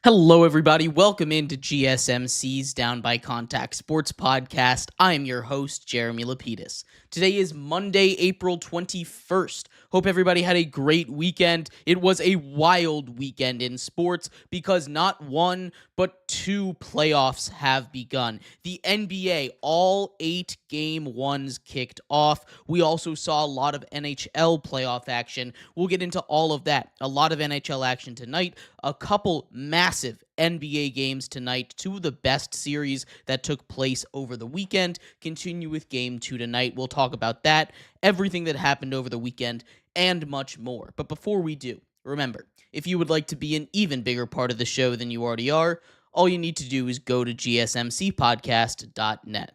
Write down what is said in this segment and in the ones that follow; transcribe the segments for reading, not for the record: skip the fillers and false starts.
Hello, everybody. Welcome into GSMC's Down by Contact Sports Podcast. I am your host, Jeremy Lapidus. Today is Monday, April 21st. Hope everybody had a great weekend. It was a wild weekend in sports because not one, but two playoffs have begun. The NBA, all 8 game ones kicked off. We also saw a lot of NHL playoff action. We'll get into all of that. A lot of NHL action tonight. A couple massive NBA games tonight. Two of the best series that took place over the weekend continue with Game 2 tonight. We'll talk about that, everything that happened over the weekend, and much more. But before we do, remember, if you would like to be an even bigger part of the show than you already are, all you need to do is go to gsmcpodcast.net.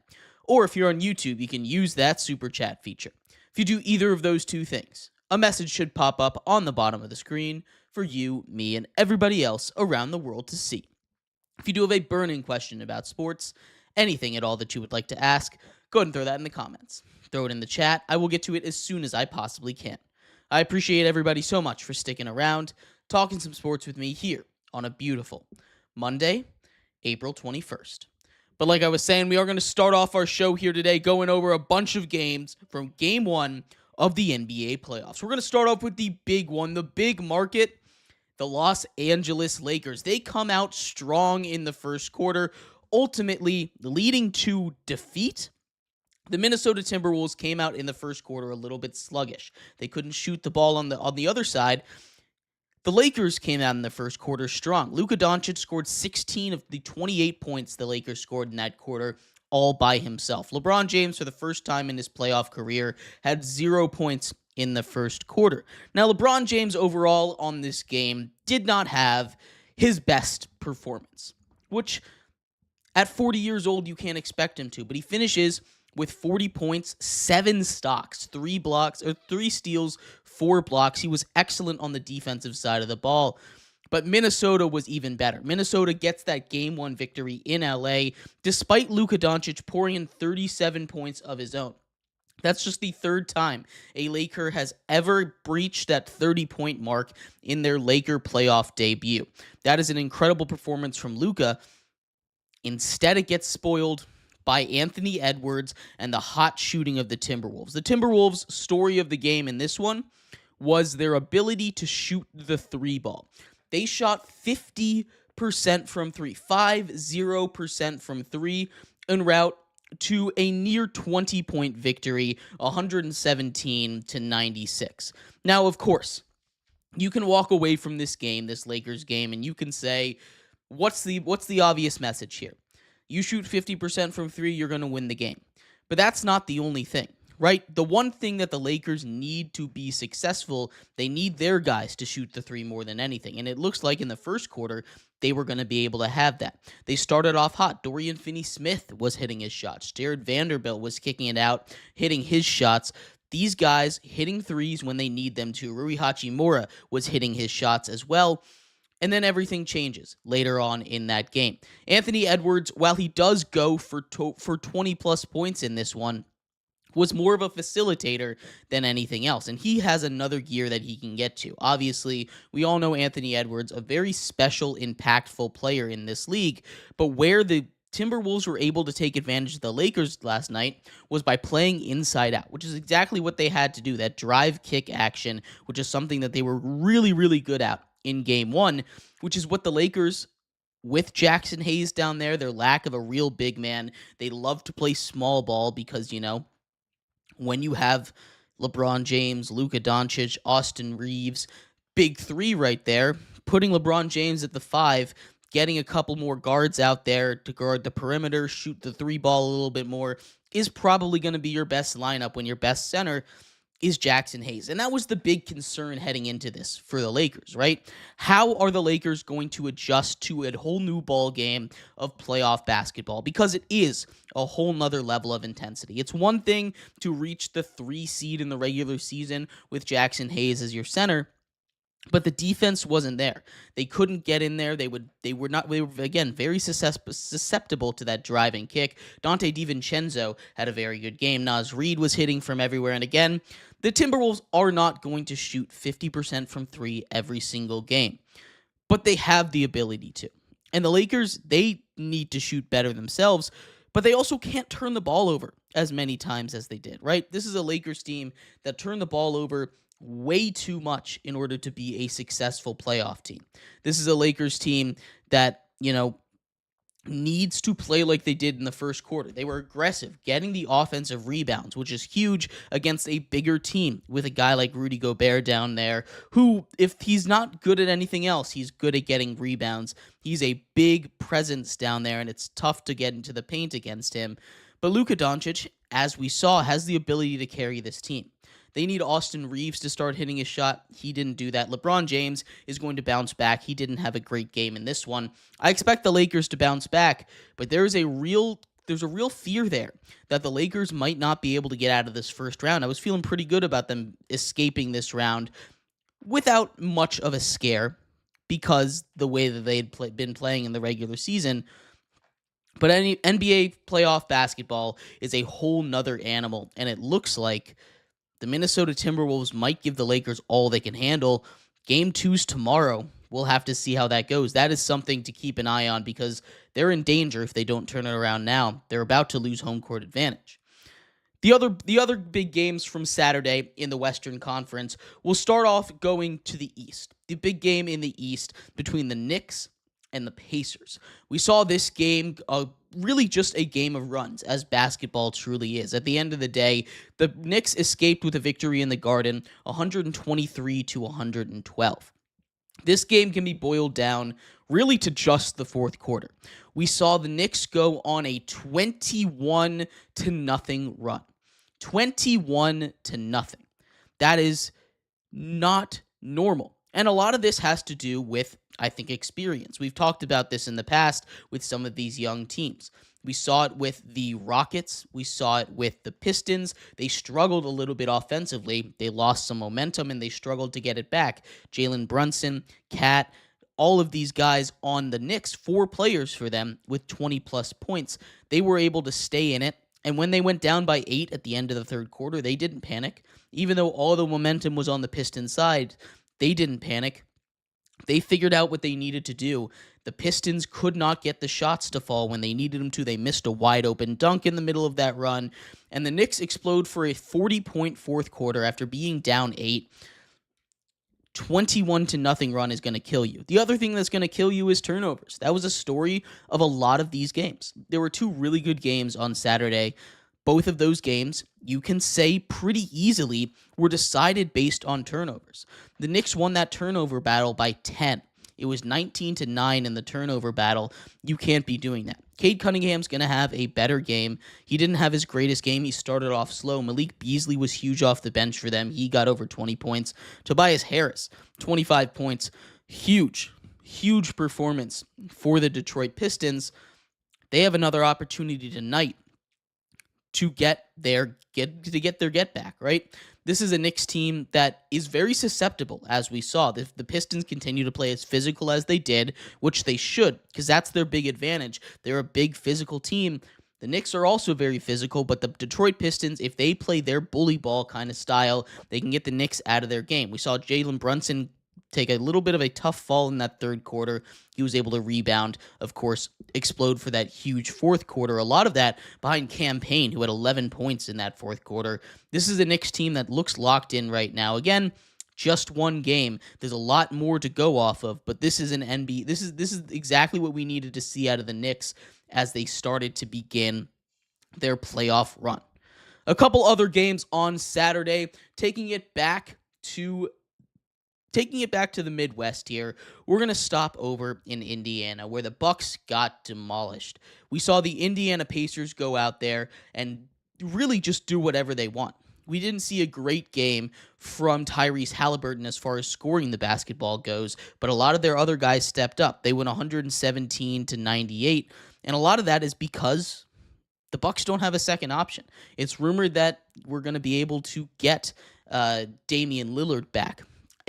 Or if you're on YouTube, you can use that super chat feature. If you do either of those two things, a message should pop up on the bottom of the screen for you, me, and everybody else around the world to see. If you do have a burning question about sports, anything at all that you would like to ask, go ahead and throw that in the comments. Throw it in the chat. I will get to it as soon as I possibly can. I appreciate everybody so much for sticking around, talking some sports with me here on a beautiful Monday, April 21st. But like I was saying, we are going to start off our show here today going over a bunch of games from Game 1 of the NBA playoffs. We're going to start off with the big one, the big market, the Los Angeles Lakers. They come out strong in the first quarter, ultimately leading to defeat. The Minnesota Timberwolves came out in the first quarter a little bit sluggish. They couldn't shoot the ball on the other side. The Lakers came out in the first quarter strong. Luka Doncic scored 16 of the 28 points the Lakers scored in that quarter all by himself. LeBron James, for the first time in his playoff career, had 0 points in the first quarter. Now, LeBron James overall on this game did not have his best performance, which at 40 years old, you can't expect him to, but he finishes with 40 points, 7 stocks, 3 steals, 4 blocks. He was excellent on the defensive side of the ball. But Minnesota was even better. Minnesota gets that Game 1 victory in LA, despite Luka Doncic pouring in 37 points of his own. That's just the third time a Laker has ever breached that 30-point mark in their Laker playoff debut. That is an incredible performance from Luka. Instead, it gets spoiled by Anthony Edwards and the hot shooting of the Timberwolves. The Timberwolves' story of the game in this one was their ability to shoot the three ball. They shot 50% from three, 50% from three, en route to a near 20-point victory, 117-96. Now, of course, you can walk away from this game, this Lakers game, and you can say, what's the obvious message here? You shoot 50% from three, you're going to win the game. But that's not the only thing, right? The one thing that the Lakers need to be successful, they need their guys to shoot the three more than anything. And it looks like in the first quarter, they were going to be able to have that. They started off hot. Dorian Finney-Smith was hitting his shots. Jared Vanderbilt was kicking it out, hitting his shots. These guys hitting threes when they need them to. Rui Hachimura was hitting his shots as well. And then everything changes later on in that game. Anthony Edwards, while he does go for 20-plus points in this one, was more of a facilitator than anything else. And he has another gear that he can get to. Obviously, we all know Anthony Edwards, a very special, impactful player in this league. But where the Timberwolves were able to take advantage of the Lakers last night was by playing inside out, which is exactly what they had to do, that drive kick action, which is something that they were really, really good at in Game 1, which is what the Lakers, with Jackson Hayes down there, their lack of a real big man, they love to play small ball because, when you have LeBron James, Luka Doncic, Austin Reeves, big three right there, putting LeBron James at the 5, getting a couple more guards out there to guard the perimeter, shoot the three ball a little bit more, is probably going to be your best lineup when your best center is Jackson Hayes. And that was the big concern heading into this for the Lakers, right? How are the Lakers going to adjust to a whole new ball game of playoff basketball? Because it is a whole nother level of intensity. It's one thing to reach the 3 seed in the regular season with Jackson Hayes as your center, but the defense wasn't there. They couldn't get in there. They were again very susceptible to that driving kick. Dante DiVincenzo had a very good game. Naz Reid was hitting from everywhere. And again, the Timberwolves are not going to shoot 50% from 3 every single game, but they have the ability to. And the Lakers, they need to shoot better themselves, but they also can't turn the ball over as many times as they did, right? This is a Lakers team that turned the ball over way too much in order to be a successful playoff team. This is a Lakers team that, needs to play like they did in the first quarter. They were aggressive, getting the offensive rebounds, which is huge against a bigger team with a guy like Rudy Gobert down there, who, if he's not good at anything else, he's good at getting rebounds. He's a big presence down there, and it's tough to get into the paint against him. But Luka Doncic, as we saw, has the ability to carry this team. They need Austin Reeves to start hitting his shot. He didn't do that. LeBron James is going to bounce back. He didn't have a great game in this one. I expect the Lakers to bounce back, but there's a real fear there that the Lakers might not be able to get out of this first round. I was feeling pretty good about them escaping this round without much of a scare because the way that they'd been playing in the regular season. But NBA playoff basketball is a whole nother animal, and it looks like the Minnesota Timberwolves might give the Lakers all they can handle. Game 2's tomorrow. We'll have to see how that goes. That is something to keep an eye on because they're in danger if they don't turn it around now. They're about to lose home court advantage. The other big games from Saturday in the Western Conference will start off going to the East. The big game in the East between the Knicks and the Pacers. We saw this game really just a game of runs, as basketball truly is. At the end of the day, the Knicks escaped with a victory in the Garden, 123-112. This game can be boiled down really to just the fourth quarter. We saw the Knicks go on a 21-0 run. 21-0. That is not normal. And a lot of this has to do with, I think, experience. We've talked about this in the past with some of these young teams. We saw it with the Rockets. We saw it with the Pistons. They struggled a little bit offensively. They lost some momentum, and they struggled to get it back. Jalen Brunson, Cat, all of these guys on the Knicks, 4 players for them with 20-plus points. They were able to stay in it. And when they went down by 8 at the end of the third quarter, they didn't panic. Even though all the momentum was on the Pistons side, they didn't panic. They figured out what they needed to do. The Pistons could not get the shots to fall when they needed them to. They missed a wide-open dunk in the middle of that run. And the Knicks explode for a 40-point fourth quarter after being down 8. 21-0 run is going to kill you. The other thing that's going to kill you is turnovers. That was a story of a lot of these games. There were 2 really good games on Saturday. Both of those games, you can say pretty easily, were decided based on turnovers. The Knicks won that turnover battle by 10. It was 19-9 in the turnover battle. You can't be doing that. Cade Cunningham's going to have a better game. He didn't have his greatest game. He started off slow. Malik Beasley was huge off the bench for them. He got over 20 points. Tobias Harris, 25 points. Huge performance for the Detroit Pistons. They have another opportunity tonight to get their get back, right? This is a Knicks team that is very susceptible, as we saw. The Pistons continue to play as physical as they did, which they should, because that's their big advantage. They're a big physical team. The Knicks are also very physical, but the Detroit Pistons, if they play their bully ball kind of style, they can get the Knicks out of their game. We saw Jalen Brunson take a little bit of a tough fall in that third quarter. He was able to rebound, of course, explode for that huge fourth quarter. A lot of that behind Cam Payne, who had 11 points in that fourth quarter. This is a Knicks team that looks locked in right now. Again, just one game. There's a lot more to go off of, but this is an NBA. This is exactly what we needed to see out of the Knicks as they started to begin their playoff run. A couple other games on Saturday, taking it back to the Midwest here. We're going to stop over in Indiana, where the Bucks got demolished. We saw the Indiana Pacers go out there and really just do whatever they want. We didn't see a great game from Tyrese Halliburton as far as scoring the basketball goes, but a lot of their other guys stepped up. They went 117-98, and a lot of that is because the Bucks don't have a second option. It's rumored that we're going to be able to get Damian Lillard back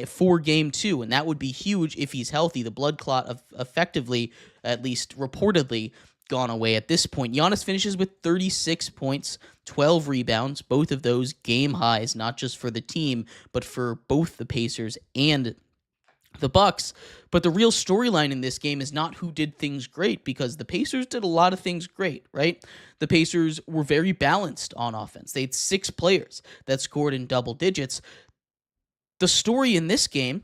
for Game 2, and that would be huge if he's healthy. The blood clot effectively, at least reportedly, gone away at this point. Giannis finishes with 36 points, 12 rebounds, both of those game highs, not just for the team, but for both the Pacers and the Bucks. But the real storyline in this game is not who did things great, because the Pacers did a lot of things great, right? The Pacers were very balanced on offense. They had 6 players that scored in double digits. The story in this game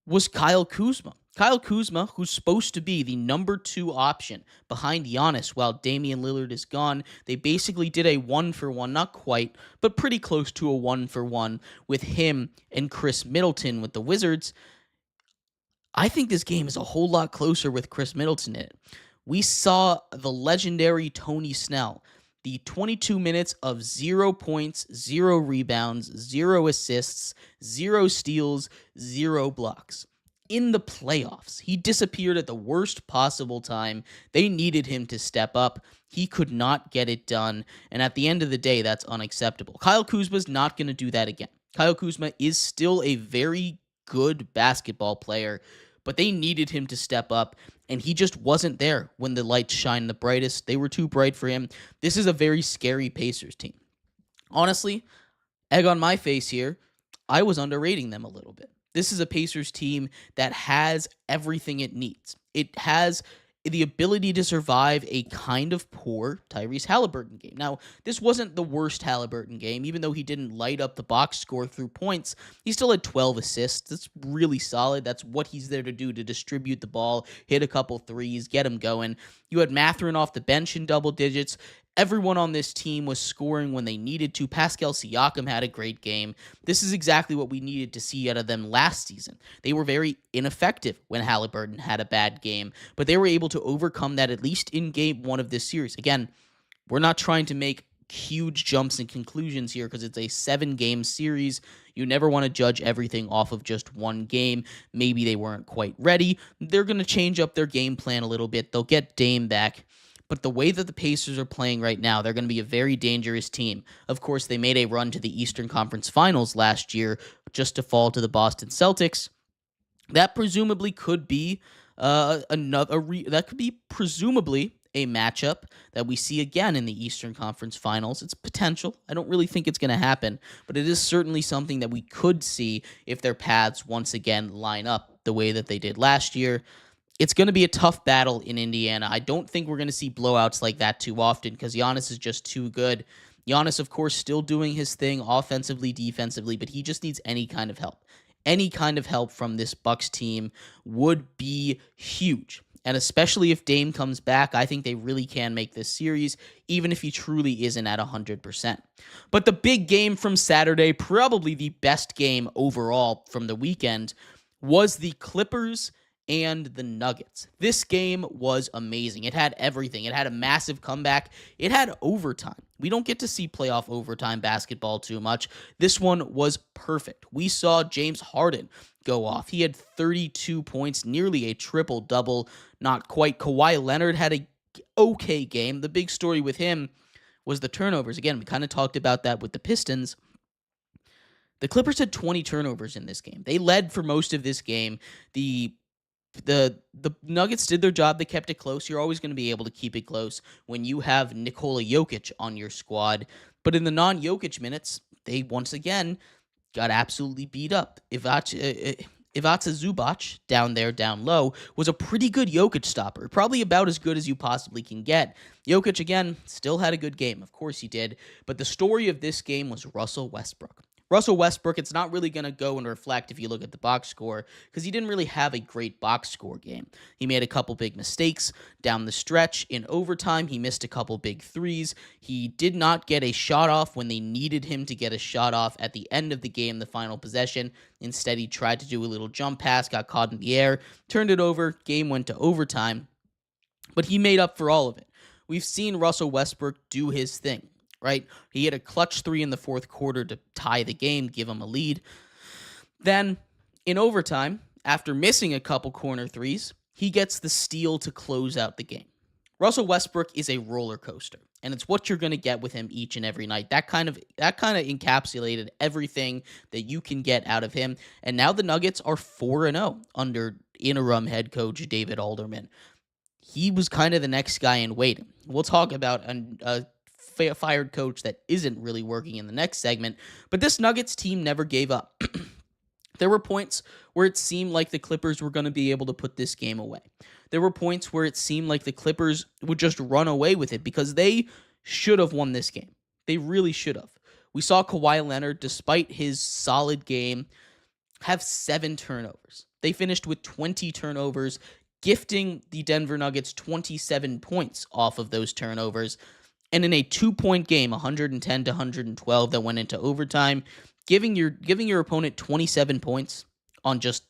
was Kyle Kuzma. Kyle Kuzma, who's supposed to be the number 2 option behind Giannis while Damian Lillard is gone. They basically did a 1-for-1, not quite, but pretty close to a 1-for-1 with him and Chris Middleton with the Wizards. I think this game is a whole lot closer with Chris Middleton in it. We saw the legendary Tony Snell, the 22 minutes of 0 points, 0 rebounds, 0 assists, 0 steals, 0 blocks. In the playoffs, he disappeared at the worst possible time. They needed him to step up. He could not get it done, and at the end of the day, that's unacceptable. Kyle Kuzma's not going to do that again. Kyle Kuzma is still a very good basketball player, but they needed him to step up, and he just wasn't there when the lights shined the brightest. They were too bright for him. This is a very scary Pacers team. Honestly, egg on my face here, I was underrating them a little bit. This is a Pacers team that has everything it needs. It has the ability to survive a kind of poor Tyrese Halliburton game. Now, this wasn't the worst Halliburton game. Even though he didn't light up the box score through points, he still had 12 assists. That's really solid. That's what he's there to do, to distribute the ball, hit a couple threes, get him going. You had Mathurin off the bench in double digits. Everyone on this team was scoring when they needed to. Pascal Siakam had a great game. This is exactly what we needed to see out of them last season. They were very ineffective when Halliburton had a bad game, but they were able to overcome that, at least in game 1 of this series. Again, we're not trying to make huge jumps and conclusions here because it's a 7-game series. You never want to judge everything off of just one game. Maybe they weren't quite ready. They're going to change up their game plan a little bit. They'll get Dame back. But the way that the Pacers are playing right now, they're going to be a very dangerous team. Of course, they made a run to the Eastern Conference Finals last year just to fall to the Boston Celtics. That presumably could be presumably a matchup that we see again in the Eastern Conference Finals. It's potential. I don't really think it's going to happen, but it is certainly something that we could see if their paths once again line up the way that they did last year. It's going to be a tough battle in Indiana. I don't think we're going to see blowouts like that too often because Giannis is just too good. Giannis, of course, still doing his thing offensively, defensively, but he just needs any kind of help. Any kind of help from this Bucks team would be huge. And especially if Dame comes back, I think they really can make this series, even if he truly isn't at 100%. But the big game from Saturday, probably the best game overall from the weekend, was the Clippers and the Nuggets. This game was amazing. It had everything. It had a massive comeback. It had overtime. We don't get to see playoff overtime basketball too much. This one was perfect. We saw James Harden go off. He had 32 points, nearly a triple-double. Not quite. Kawhi Leonard had a okay game. The big story with him was the turnovers. Again, we kind of talked about that with the Pistons. The Clippers had 20 turnovers in this game. They led for most of this game. The Nuggets did their job. They kept it close. You're always going to be able to keep it close when you have Nikola Jokic on your squad. But in the non-Jokic minutes, they once again got absolutely beat up. Ivica Zubac, down low, was a pretty good Jokic stopper. Probably about as good as you possibly can get. Jokic, again, still had a good game. Of course he did. But the story of this game was Russell Westbrook. Russell Westbrook, it's not really going to go and reflect if you look at the box score because he didn't really have a great box score game. He made a couple big mistakes down the stretch. In overtime, he missed a couple big threes. He did not get a shot off when they needed him to get a shot off at the end of the game, the final possession. Instead, he tried to do a little jump pass, got caught in the air, turned it over, game went to overtime. But he made up for all of it. We've seen Russell Westbrook do his thing. Right? He had a clutch 3 in the fourth quarter to tie the game, give him a lead. Then, in overtime, after missing a couple corner threes, he gets the steal to close out the game. Russell Westbrook is a roller coaster, and it's what you're going to get with him each and every night. That kind of encapsulated everything that you can get out of him. And now the Nuggets are 4-0 under interim head coach David Alderman. He was kind of the next guy in waiting. We'll talk about a fired coach that isn't really working in the next segment, but this Nuggets team never gave up. There were points where it seemed like the Clippers were going to be able to put this game away. There were points where it seemed like the Clippers would just run away with it because they should have won this game. They really should have. We saw Kawhi Leonard, despite his solid game, have 7 turnovers. They finished with 20 turnovers, gifting the Denver Nuggets 27 points off of those turnovers. And in a 2-point game, 110 to 112 that went into overtime, giving your opponent 27 points on just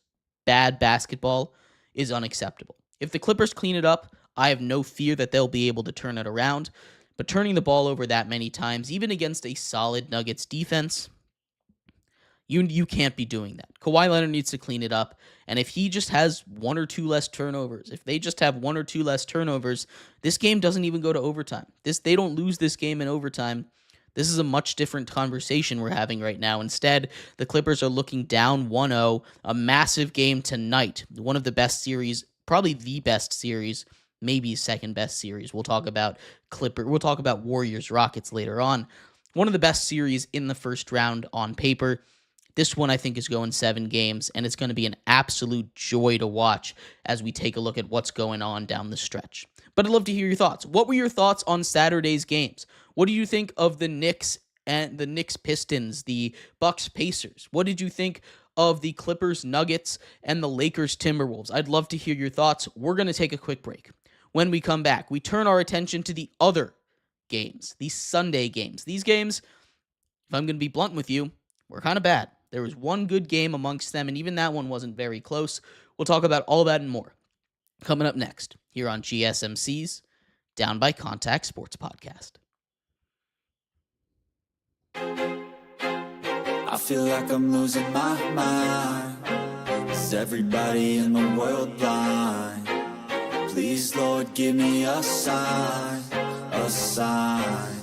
bad basketball is unacceptable. If the Clippers clean it up, I have no fear that they'll be able to turn it around. But turning the ball over that many times, even against a solid Nuggets defense, you can't be doing that. Kawhi Leonard needs to clean it up, and if he just has 1 or 2 less turnovers, if they just have 1 or 2 less turnovers, this game doesn't even go to overtime. They don't lose this game in overtime. This is a much different conversation we're having right now. Instead, the Clippers are looking down 1-0, a massive game tonight, one of the best series, probably the best series, maybe second best series. We'll talk about Warriors Rockets later on. One of the best series in the first round on paper. This one, I think, is going 7 games, and it's going to be an absolute joy to watch as we take a look at what's going on down the stretch. But I'd love to hear your thoughts. What were your thoughts on Saturday's games? What do you think of the Knicks and the Knicks Pistons, the Bucks Pacers? What did you think of the Clippers Nuggets and the Lakers Timberwolves? I'd love to hear your thoughts. We're going to take a quick break. When we come back, we turn our attention to the other games, the Sunday games. These games, if I'm going to be blunt with you, were kind of bad. There was one good game amongst them, and even that one wasn't very close. We'll talk about all that and more coming up next here on GSMC's Down by Contact Sports Podcast. I feel like I'm losing my mind. Is everybody in the world blind? Please, Lord, give me a sign, a sign.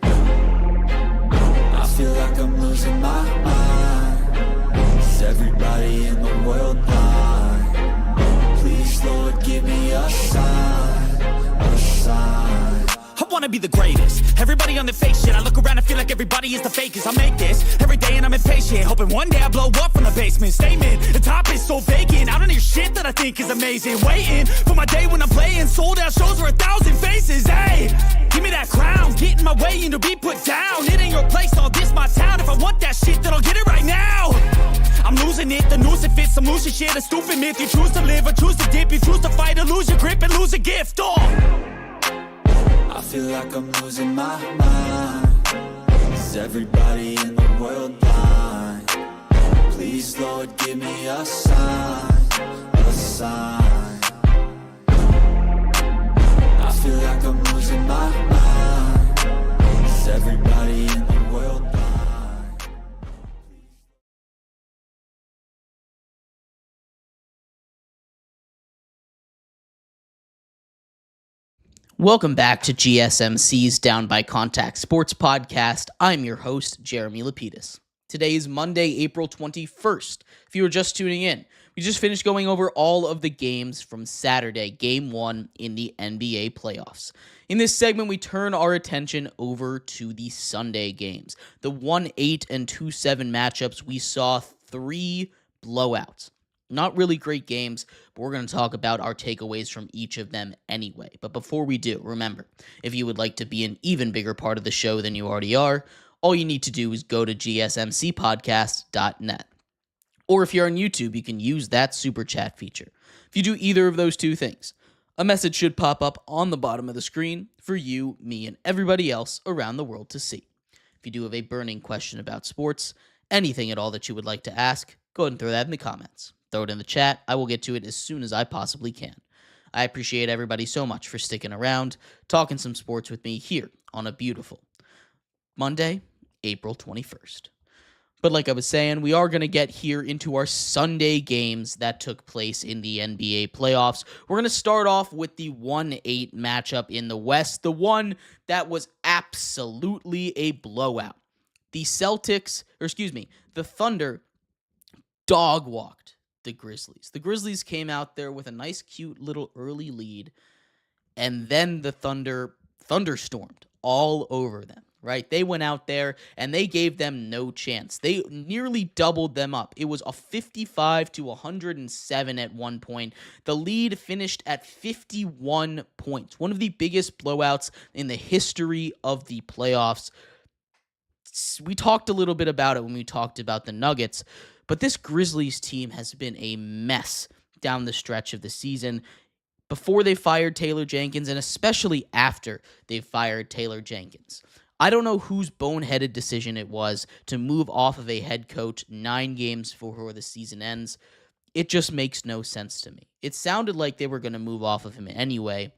I feel like I'm losing my mind. Is everybody in the world blind? Please, Lord, give me a sign, a sign. I wanna be the greatest. Everybody on the fake shit. I look around and feel like everybody is the fakest. I make this every day and I'm impatient, hoping one day I blow up from the basement. Statement, the top is so vacant. I don't hear shit that I think is amazing. Waiting for my day when I'm playing sold out shows for 1,000 faces. Hey, give me that crown, get in my way and to be put down. It ain't your place, all this my town. If I want that shit, then I'll get it right now. I'm losing it, the noose it fits, I'm losing shit. A stupid myth, you choose to live or choose to dip. You choose to fight or lose your grip and lose a gift. I feel like I'm losing my mind. Is everybody in the world blind? Please, Lord, give me a sign, a sign. I feel like I'm losing my mind. Is everybody in the world blind? Welcome back to GSMC's Down by Contact Sports Podcast. I'm your host, Jeremy Lapidus. Today is Monday, April 21st. If you were just tuning in, we just finished going over all of the games from Saturday, Game 1 in the NBA playoffs. In this segment, we turn our attention over to the Sunday games. The 1-8 and 2-7 matchups, we saw 3 blowouts. Not really great games, but we're going to talk about our takeaways from each of them anyway. But before we do, remember, if you would like to be an even bigger part of the show than you already are, all you need to do is go to gsmcpodcast.net. Or if you're on YouTube, you can use that super chat feature. If you do either of those two things, a message should pop up on the bottom of the screen for you, me, and everybody else around the world to see. If you do have a burning question about sports, anything at all that you would like to ask, go ahead and throw that in the comments. Throw it in the chat. I will get to it as soon as I possibly can. I appreciate everybody so much for sticking around, talking some sports with me here on a beautiful Monday, April 21st. But like I was saying, we are going to get here into our Sunday games that took place in the NBA playoffs. We're going to start off with the 1-8 matchup in the West, the one that was absolutely a blowout. The Thunder dog-walked the Grizzlies. The Grizzlies came out there with a nice, cute little early lead, and then the Thunder thunderstormed all over them. right? They went out there and they gave them no chance. They nearly doubled them up. It was a 55 to 107 at one point. The lead finished at 51 points, one of the biggest blowouts in the history of the playoffs. We talked a little bit about it when we talked about the Nuggets, but this Grizzlies team has been a mess down the stretch of the season. Before they fired Taylor Jenkins, and especially after they fired Taylor Jenkins. I don't know whose boneheaded decision it was to move off of a head coach 9 games before the season ends. It just makes no sense to me. It sounded like they were going to move off of him anyway.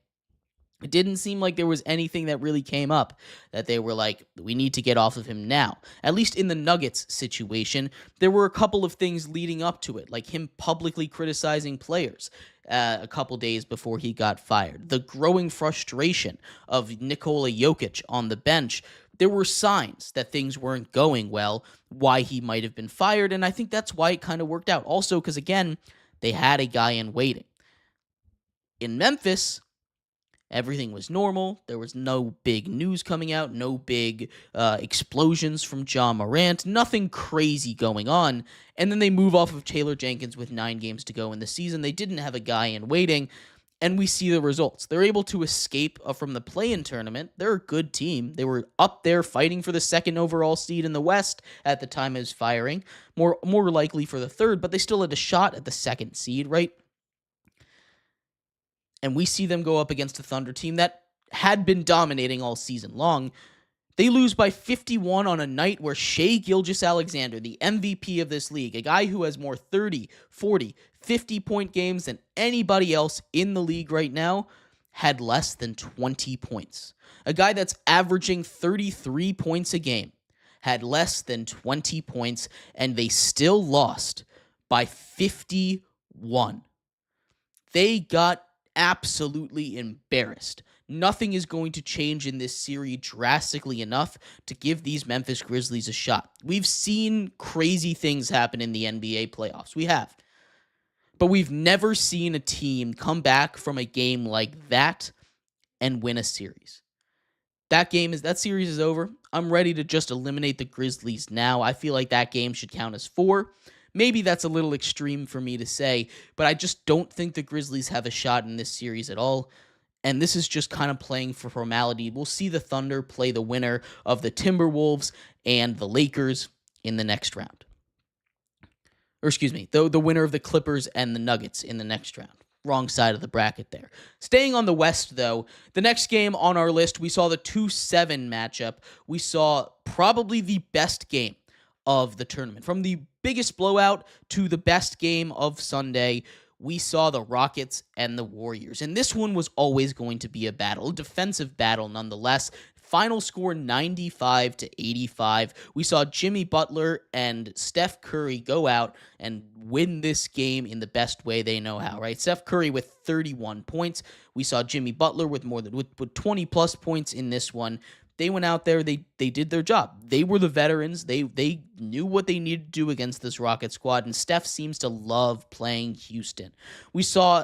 It didn't seem like there was anything that really came up that they were like, we need to get off of him now. At least in the Nuggets situation, there were a couple of things leading up to it, like him publicly criticizing players a couple days before he got fired. The growing frustration of Nikola Jokic on the bench. There were signs that things weren't going well, why he might have been fired, and I think that's why it kind of worked out. Also, because again, they had a guy in waiting. In Memphis, everything was normal. There was no big news coming out, no big explosions from Ja Morant, nothing crazy going on. And then they move off of Taylor Jenkins with 9 games to go in the season. They didn't have a guy in waiting, and we see the results. They're able to escape from the play-in tournament. They're a good team. They were up there fighting for the 2nd overall seed in the West at the time of his firing, more likely for the 3rd, but they still had a shot at the 2nd seed, right? And we see them go up against a Thunder team that had been dominating all season long. They lose by 51 on a night where Shai Gilgeous-Alexander, the MVP of this league, a guy who has more 30, 40, 50-point games than anybody else in the league right now, had less than 20 points. A guy that's averaging 33 points a game had less than 20 points, and they still lost by 51. They got absolutely embarrassed. Nothing is going to change in this series drastically enough to give these Memphis Grizzlies a shot. We've seen crazy things happen in the NBA playoffs. We have. But we've never seen a team come back from a game like that and win a series. That series is over. I'm ready to just eliminate the Grizzlies now. I feel like that game should count as 4. Maybe that's a little extreme for me to say, but I just don't think the Grizzlies have a shot in this series at all. And this is just kind of playing for formality. We'll see the Thunder play the winner of the Timberwolves and the Lakers in the next round. Or excuse me, the winner of the Clippers and the Nuggets in the next round. Wrong side of the bracket there. Staying on the West, though, the next game on our list, we saw the 2-7 matchup. We saw probably the best game of the tournament. From the biggest blowout to the best game of Sunday, we saw the Rockets and the Warriors. And this one was always going to be a battle, a defensive battle nonetheless. Final score 95-85. We saw Jimmy Butler and Steph Curry go out and win this game in the best way they know how, right? Steph Curry with 31 points. We saw Jimmy Butler with 20 plus points in this one. They went out there, they did their job. They were the veterans. They knew what they needed to do against this Rocket squad, and Steph seems to love playing Houston. We saw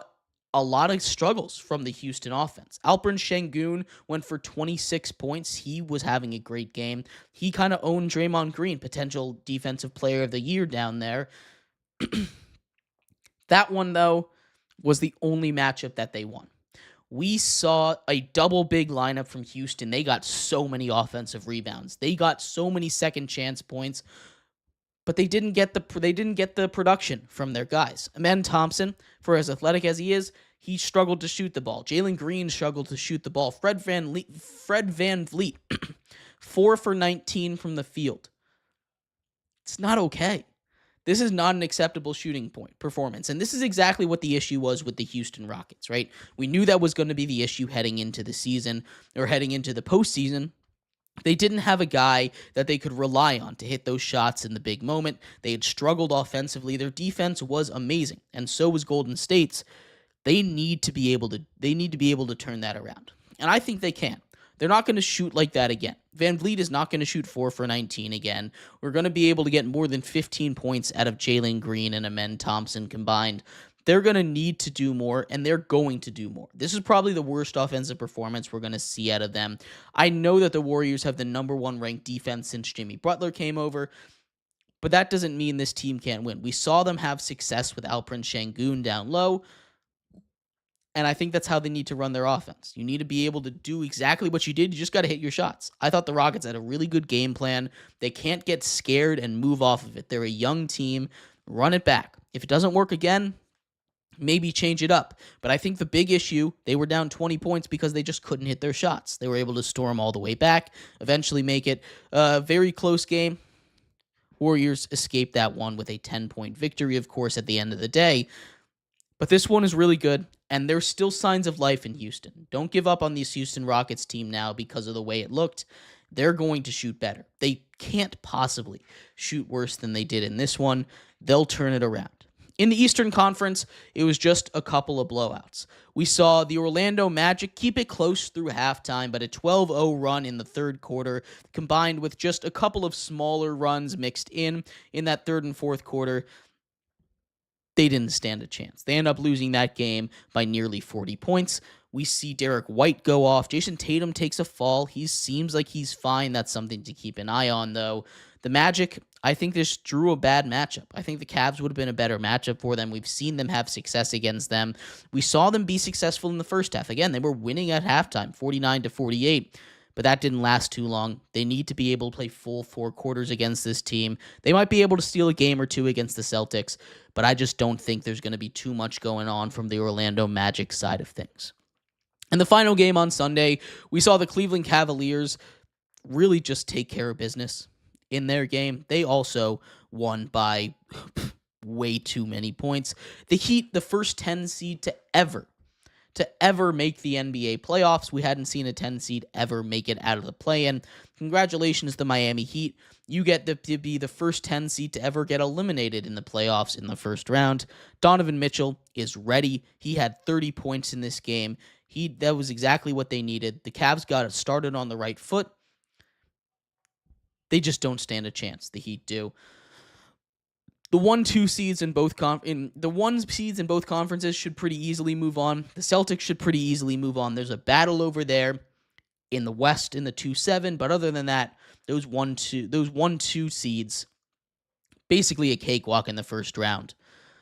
a lot of struggles from the Houston offense. Alperen Şengün went for 26 points. He was having a great game. He kind of owned Draymond Green, potential defensive player of the year down there. That one, though, was the only matchup that they won. We saw a double big lineup from Houston. They got so many offensive rebounds. They got so many second chance points, but they didn't get the production from their guys. Amen Thompson, for as athletic as he is, he struggled to shoot the ball. Jalen Green struggled to shoot the ball. Fred VanVleet, 4 for 19 from the field. It's not okay. This is not an acceptable shooting performance. And this is exactly what the issue was with the Houston Rockets, right? We knew that was going to be the issue heading into the season or heading into the postseason. They didn't have a guy that they could rely on to hit those shots in the big moment. They had struggled offensively. Their defense was amazing, and so was Golden State's. They need to be able to turn that around. And I think they can. They're not going to shoot like that again. VanVleet is not going to shoot 4 for 19 again. We're going to be able to get more than 15 points out of Jalen Green and Amen Thompson combined. they're going to need to do more, and they're going to do more. This is probably the worst offensive performance we're going to see out of them. I know that the Warriors have the number 1 ranked defense since Jimmy Butler came over, but that doesn't mean this team can't win. We saw them have success with Alperen Şengün down low, and I think that's how they need to run their offense. You need to be able to do exactly what you did. You just got to hit your shots. I thought the Rockets had a really good game plan. They can't get scared and move off of it. They're a young team. Run it back. If it doesn't work again, maybe change it up. But I think the big issue, they were down 20 points because they just couldn't hit their shots. They were able to storm all the way back, eventually make it a very close game. Warriors escaped that one with a 10-point victory, of course, at the end of the day. But this one is really good, and there's still signs of life in Houston. Don't give up on this Houston Rockets team now because of the way it looked. They're going to shoot better. They can't possibly shoot worse than they did in this one. They'll turn it around. In the Eastern Conference, it was just a couple of blowouts. We saw the Orlando Magic keep it close through halftime, but a 12-0 run in the third quarter, combined with just a couple of smaller runs mixed in that third and fourth quarter, they didn't stand a chance. They end up losing that game by nearly 40 points. We see Derek White go off. Jason Tatum takes a fall. He seems like he's fine. That's something to keep an eye on, though. The Magic, I think this drew a bad matchup. I think the Cavs would have been a better matchup for them. We've seen them have success against them. We saw them be successful in the first half. Again, they were winning at halftime, 49-48. But that didn't last too long. They need to be able to play full 4 quarters against this team. They might be able to steal a game or two against the Celtics, but I just don't think there's going to be too much going on from the Orlando Magic side of things. In the final game on Sunday, we saw the Cleveland Cavaliers really just take care of business in their game. They also won by way too many points. The Heat, the first 10 seed to ever make the NBA playoffs. We hadn't seen a 10 seed ever make it out of the play-in. Congratulations to Miami Heat. You get to be the first 10 seed to ever get eliminated in the playoffs in the first round. Donovan Mitchell is ready. He had 30 points in this game. That was exactly what they needed. The Cavs got it started on the right foot. They just don't stand a chance. The Heat do. The 1-2 seeds in both seeds in both conferences should pretty easily move on. The Celtics should pretty easily move on. There's a battle over there in the West in the 2-7, but other than that, those 1-2 seeds, basically a cakewalk in the first round.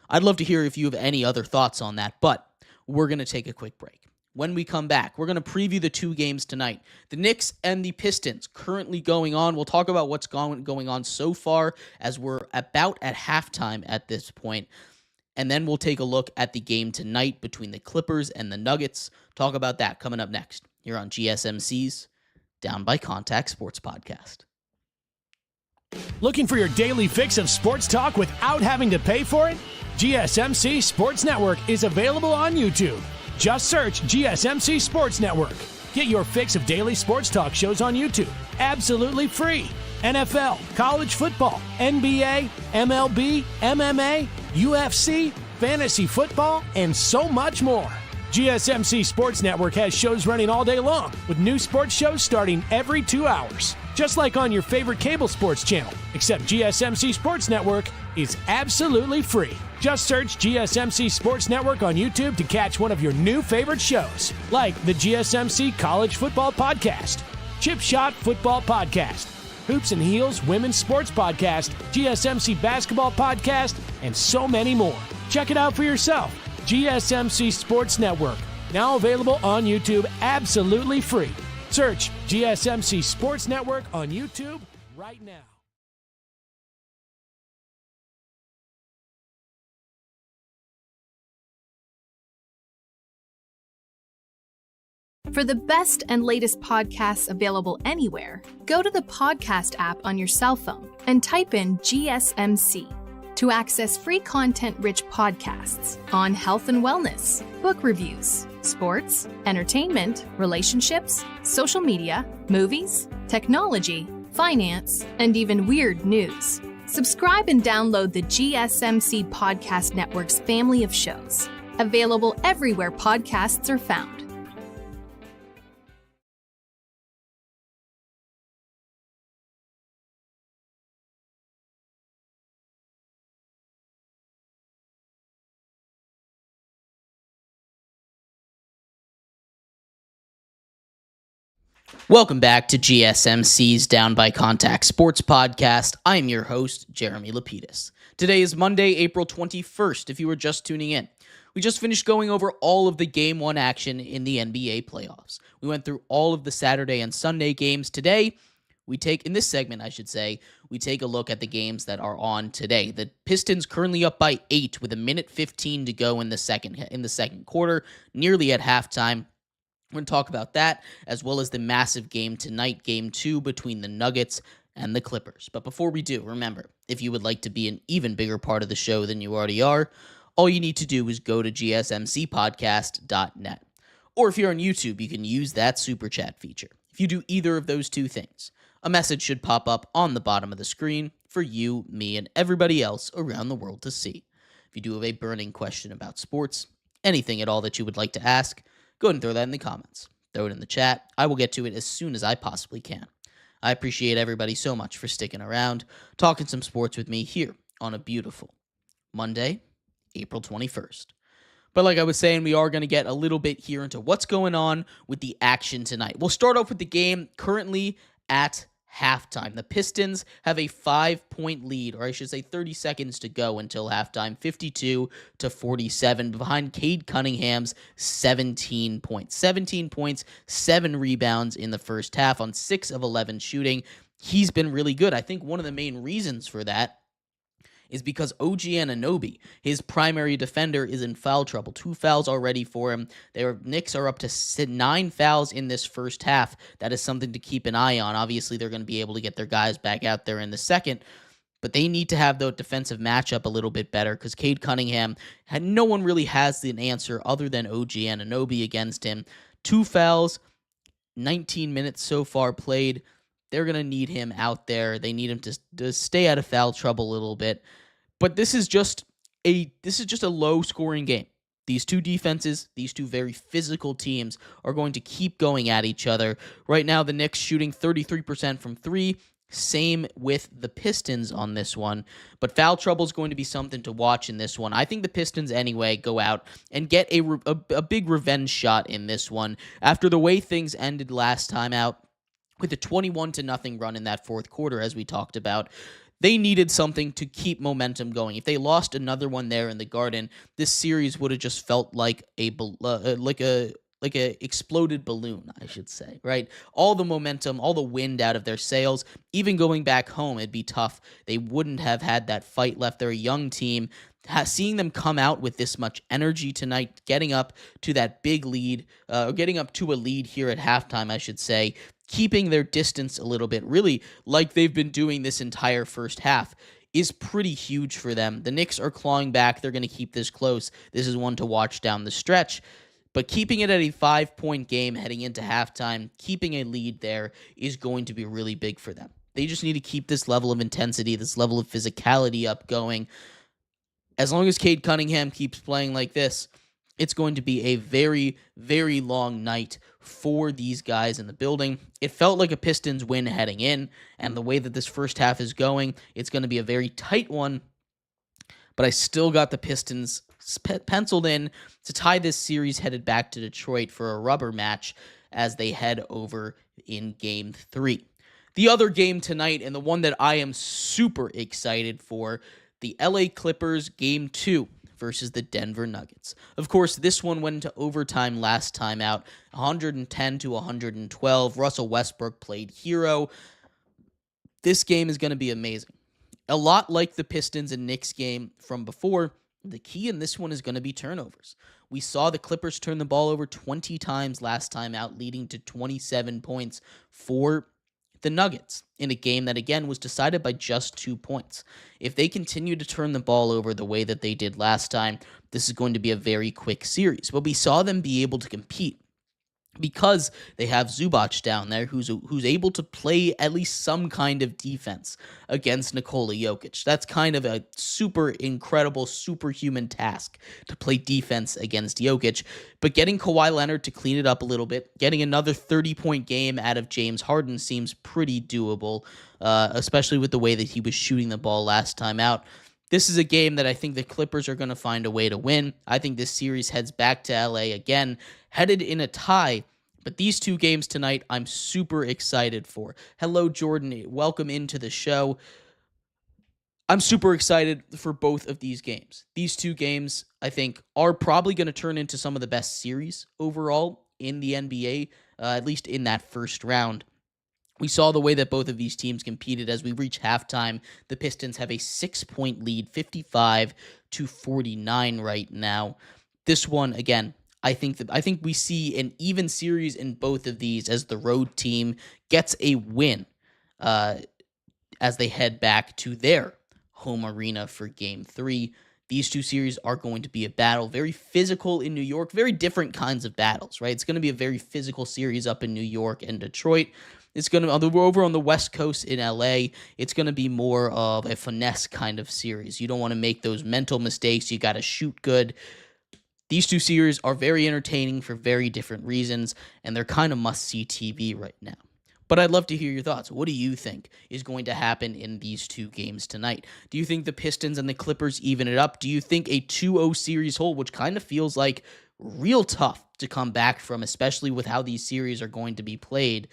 I'd love to hear if you have any other thoughts on that, but we're going to take a quick break. When we come back, we're going to preview the 2 games tonight. The Knicks and the Pistons currently going on. We'll talk about what's going on so far as we're about at halftime at this point. And then we'll take a look at the game tonight between the Clippers and the Nuggets. Talk about that coming up next here on GSMC's Down by Contact Sports Podcast. Looking for your daily fix of sports talk without having to pay for it? GSMC Sports Network is available on YouTube. Just search GSMC Sports Network. Get your fix of daily sports talk shows on YouTube, absolutely free. NFL, college football, NBA, MLB, MMA, UFC, fantasy football, and so much more. GSMC Sports Network has shows running all day long, with new sports shows starting every 2 hours. Just like on your favorite cable sports channel, except GSMC Sports Network is absolutely free. Just search GSMC Sports Network on YouTube to catch one of your new favorite shows, like the GSMC College Football Podcast, Chip Shot Football Podcast, Hoops and Heels Women's Sports Podcast, GSMC Basketball Podcast, and so many more. Check it out for yourself. GSMC Sports Network, now available on YouTube absolutely free. Search GSMC Sports Network on YouTube right now. For the best and latest podcasts available anywhere, go to the podcast app on your cell phone and type in GSMC to access free content-rich podcasts on health and wellness, book reviews, sports, entertainment, relationships, social media, movies, technology, finance, and even weird news. Subscribe and download the GSMC Podcast Network's family of shows, available everywhere podcasts are found. Welcome back to GSMC's Down by Contact Sports Podcast. I'm your host, Jeremy Lapidus. Today is Monday, April 21st, if you were just tuning in. We just finished going over all of the Game 1 action in the NBA playoffs. We went through all of the Saturday and Sunday games. Today, in this segment, we take a look at the games that are on today. The Pistons currently up by 8 with 1:15 to go in the second quarter, nearly at halftime. We're going to talk about that, as well as the massive game tonight, Game 2, between the Nuggets and the Clippers. But before we do, remember, if you would like to be an even bigger part of the show than you already are, all you need to do is go to gsmcpodcast.net. Or if you're on YouTube, you can use that super chat feature. If you do either of those two things, a message should pop up on the bottom of the screen for you, me, and everybody else around the world to see. If you do have a burning question about sports, anything at all that you would like to ask, go ahead and throw that in the comments. Throw it in the chat. I will get to it as soon as I possibly can. I appreciate everybody so much for sticking around, talking some sports with me here on a beautiful Monday, April 21st. But like I was saying, we are going to get a little bit here into what's going on with the action tonight. We'll start off with the game currently at halftime. The Pistons have a 5-point lead, or I should say 30 seconds to go until halftime, 52-47, behind Cade Cunningham's 17 points. 17 points, 7 rebounds in the first half on 6 of 11 shooting. He's been really good. I think one of the main reasons for that is because OG Anunoby, his primary defender, is in foul trouble. 2 fouls already for him. Their Knicks are up to 9 fouls in this first half. That is something to keep an eye on. Obviously, they're going to be able to get their guys back out there in the second, but they need to have the defensive matchup a little bit better because Cade Cunningham, no one really has an answer other than OG Anunoby against him. 2 fouls, 19 minutes so far played. They're going to need him out there. They need him to stay out of foul trouble a little bit. But this is just a low-scoring game. These two defenses, these two very physical teams are going to keep going at each other. Right now, the Knicks shooting 33% from 3. Same with the Pistons on this one. But foul trouble is going to be something to watch in this one. I think the Pistons, anyway, go out and get a big revenge shot in this one. After the way things ended last time out, with a 21-0 run in that fourth quarter, as we talked about, they needed something to keep momentum going. If they lost another one there in the Garden, this series would have just felt like a exploded balloon, I should say, right? All the momentum, all the wind out of their sails. Even going back home, it'd be tough. They wouldn't have had that fight left. They're a young team. Seeing them come out with this much energy tonight, getting up to that big lead, getting up to a lead here at halftime, I should say, keeping their distance a little bit, really like they've been doing this entire first half, is pretty huge for them. The Knicks are clawing back. They're going to keep this close. This is one to watch down the stretch. But keeping it at a 5-point game heading into halftime, keeping a lead there is going to be really big for them. They just need to keep this level of intensity, this level of physicality up going. As long as Cade Cunningham keeps playing like this, it's going to be a very, very long night for these guys in the building. It felt like a Pistons win heading in, and the way that this first half is going, it's going to be a very tight one, but I still got the Pistons penciled in to tie this series headed back to Detroit for a rubber match as they head over in Game 3. The other game tonight, and the one that I am super excited for, the LA Clippers Game 2 versus the Denver Nuggets. Of course, this one went into overtime last time out, 110-112. Russell Westbrook played hero. This game is going to be amazing. A lot like the Pistons and Knicks game from before, the key in this one is going to be turnovers. We saw the Clippers turn the ball over 20 times last time out, leading to 27 points for the Nuggets in a game that, again, was decided by just 2 points. If they continue to turn the ball over the way that they did last time, this is going to be a very quick series. But we saw them be able to compete because they have Zubac down there who's able to play at least some kind of defense against Nikola Jokic. That's kind of a super incredible, superhuman task to play defense against Jokic. But getting Kawhi Leonard to clean it up a little bit, getting another 30-point game out of James Harden seems pretty doable, especially with the way that he was shooting the ball last time out. This is a game that I think the Clippers are going to find a way to win. I think this series heads back to LA again, headed in a tie But these two games tonight, I'm super excited for. Hello, Jordan. Welcome into the show. I'm super excited for both of these games. These two games, I think, are probably going to turn into some of the best series overall in the NBA, at least in that first round. We saw the way that both of these teams competed as we reach halftime. The Pistons have a 6-point lead, 55-49 right now. This one, again, I think we see an even series in both of these as the road team gets a win as they head back to their home arena for Game 3. These two series are going to be a battle, very physical in New York, very different kinds of battles, right? It's going to be a very physical series up in New York and Detroit. It's going to, over on the West Coast in LA, it's going to be more of a finesse kind of series. You don't want to make those mental mistakes. You got to shoot good. These two series are very entertaining for very different reasons, and they're kind of must-see TV right now. But I'd love to hear your thoughts. What do you think is going to happen in these two games tonight? Do you think the Pistons and the Clippers even it up? Do you think a 2-0 series hold, which kind of feels like real tough to come back from, especially with how these series are going to be played,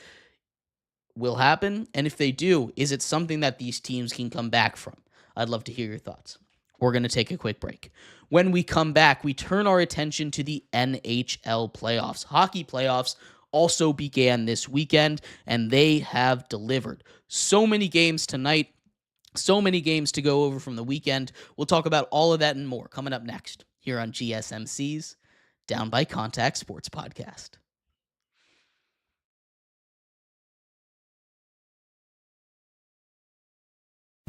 will happen? And if they do, is it something that these teams can come back from? I'd love to hear your thoughts. We're going to take a quick break. When we come back, we turn our attention to the NHL playoffs. Hockey playoffs also began this weekend, and they have delivered. So many games tonight, so many games to go over from the weekend. We'll talk about all of that and more coming up next here on GSMC's Down by Contact Sports Podcast.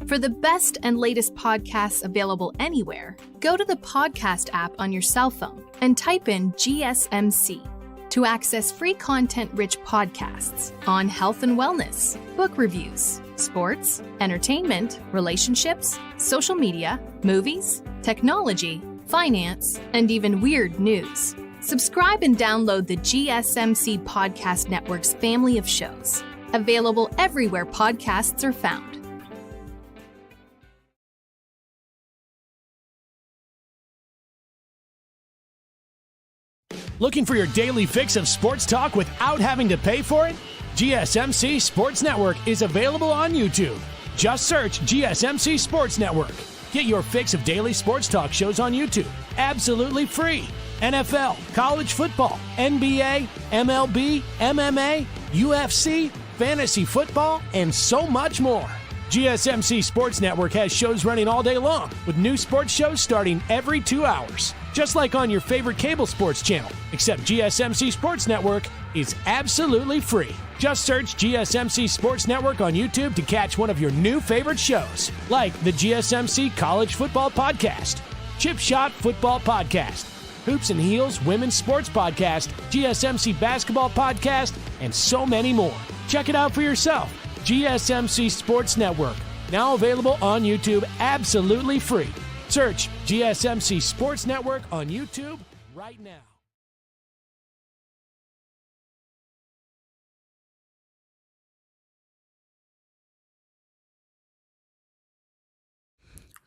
For the best and latest podcasts available anywhere, go to the podcast app on your cell phone and type in GSMC to access free content-rich podcasts on health and wellness, book reviews, sports, entertainment, relationships, social media, movies, technology, finance, and even weird news. Subscribe and download the GSMC Podcast Network's family of shows, available everywhere podcasts are found. Looking for your daily fix of sports talk without having to pay for it? GSMC Sports Network is available on YouTube. Just search GSMC Sports Network. Get your fix of daily sports talk shows on YouTube, absolutely free. NFL, college football, NBA, MLB, MMA, UFC, fantasy football, and so much more. GSMC Sports Network has shows running all day long, with new sports shows starting every 2 hours. Just like on your favorite cable sports channel, except GSMC Sports Network is absolutely free. Just search GSMC Sports Network on YouTube to catch one of your new favorite shows, like the GSMC College Football Podcast, Chip Shot Football Podcast, Hoops and Heels Women's Sports Podcast, GSMC Basketball Podcast, and so many more. Check it out for yourself. GSMC Sports Network, now available on YouTube absolutely free. Search GSMC Sports Network on YouTube right now.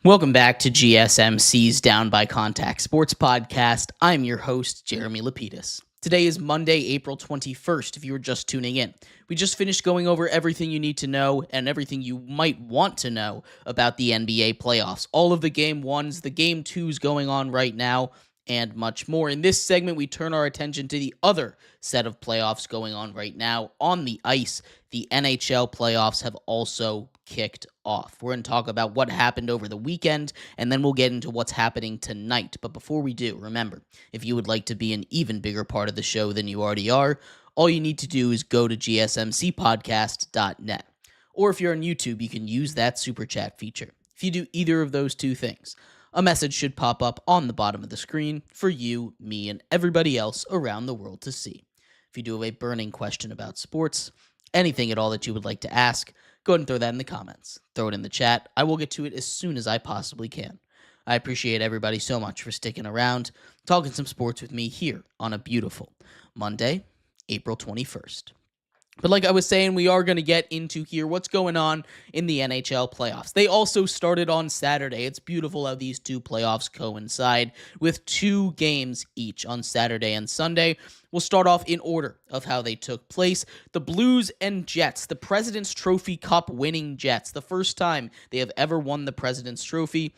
Welcome back to GSMC's Down by Contact Sports Podcast. I'm your host, Jeremy Lapidus. Today is Monday, April 21st, if you were just tuning in. We just finished going over everything you need to know and everything you might want to know about the NBA playoffs. All of the Game 1s, the Game 2s going on right now, and much more. In this segment, we turn our attention to the other set of playoffs going on right now. On the ice, the NHL playoffs have also kicked off. We're going to talk about what happened over the weekend, and then we'll get into what's happening tonight. But before we do, remember, if you would like to be an even bigger part of the show than you already are, all you need to do is go to gsmcpodcast.net. Or if you're on YouTube, you can use that super chat feature. If you do either of those two things, a message should pop up on the bottom of the screen for you, me, and everybody else around the world to see. If you do have a burning question about sports, anything at all that you would like to ask, go ahead and throw that in the comments. Throw it in the chat. I will get to it as soon as I possibly can. I appreciate everybody so much for sticking around, talking some sports with me here on a beautiful Monday, April 21st. But like I was saying, we are going to get into here what's going on in the NHL playoffs. They also started on Saturday. It's beautiful how these two playoffs coincide with 2 games each on Saturday and Sunday. We'll start off in order of how they took place. The Blues and Jets, the President's Trophy Cup winning Jets, the first time they have ever won the President's Trophy.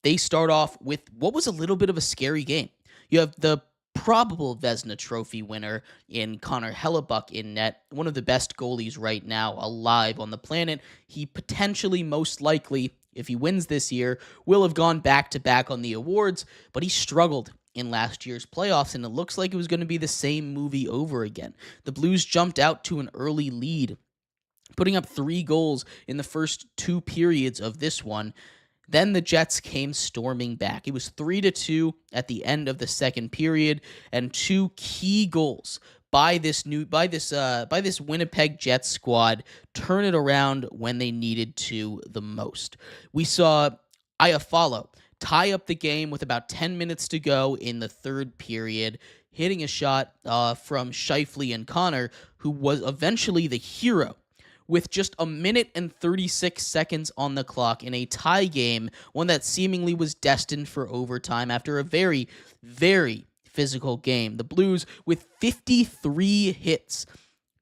They start off with what was a little bit of a scary game. You have the probable Vezina Trophy winner in Connor Hellebuck in net, one of the best goalies right now alive on the planet. He potentially, most likely, if he wins this year, will have gone back-to-back on the awards, but he struggled in last year's playoffs, and it looks like it was going to be the same movie over again. The Blues jumped out to an early lead, putting up 3 goals in the first 2 periods of this one. Then the Jets came storming back. It was 3-2 at the end of the second period, and 2 key goals by this Winnipeg Jets squad turn it around when they needed to the most. We saw Iamaleava tie up the game with about 10 minutes to go in the third period, hitting a shot from Scheifele and Connor, who was eventually the hero. With just 1 minute and 36 seconds on the clock in a tie game, one that seemingly was destined for overtime after a very, very physical game. The Blues with 53 hits.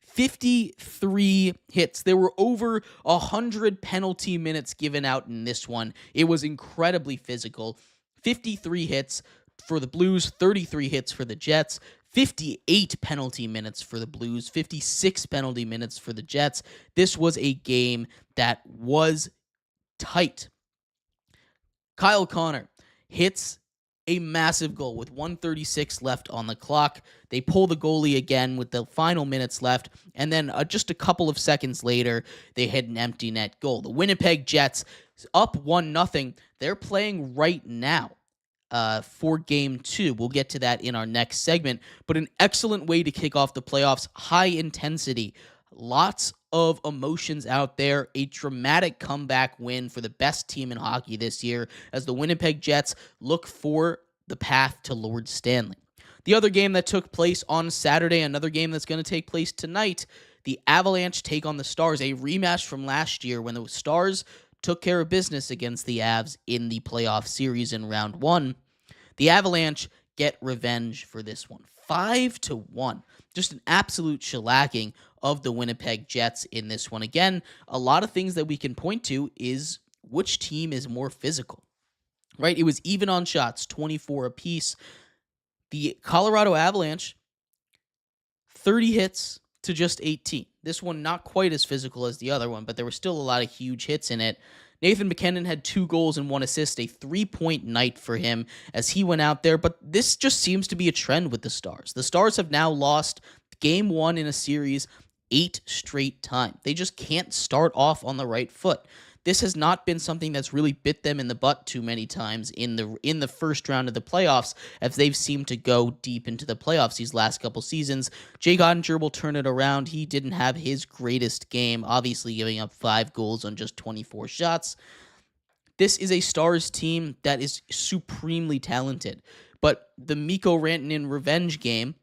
53 hits. There were over 100 penalty minutes given out in this one. It was incredibly physical. 53 hits for the Blues, 33 hits for the Jets. 58 penalty minutes for the Blues, 56 penalty minutes for the Jets. This was a game that was tight. Kyle Connor hits a massive goal with 1:36 left on the clock. They pull the goalie again with the final minutes left, and then just a couple of seconds later, they hit an empty net goal. The Winnipeg Jets up 1-0. They're playing right now for Game 2. We'll get to that in our next segment, but an excellent way to kick off the playoffs. High intensity, lots of emotions out there, a dramatic comeback win for the best team in hockey this year as the Winnipeg Jets look for the path to Lord Stanley. The other game that took place on Saturday, another game that's going to take place tonight, the Avalanche take on the Stars, a rematch from last year when the Stars took care of business against the Avs in the playoff series in round 1. The Avalanche get revenge for this one. 5-1. Just an absolute shellacking of the Winnipeg Jets in this one. Again, a lot of things that we can point to is which team is more physical, right? It was even on shots, 24 apiece. The Colorado Avalanche, 30 hits to just 18. This one not quite as physical as the other one, but there were still a lot of huge hits in it. Nathan McKinnon had 2 goals and 1 assist, a 3-point night for him as he went out there, but this just seems to be a trend with the Stars. The Stars have now lost Game 1 in a series 8 straight times. They just can't start off on the right foot. This has not been something that's really bit them in the butt too many times in the first round of the playoffs, as they've seemed to go deep into the playoffs these last couple seasons. Jake Ottinger will turn it around. He didn't have his greatest game, obviously giving up 5 goals on just 24 shots. This is a Stars team that is supremely talented, but the Mikko Rantanen revenge game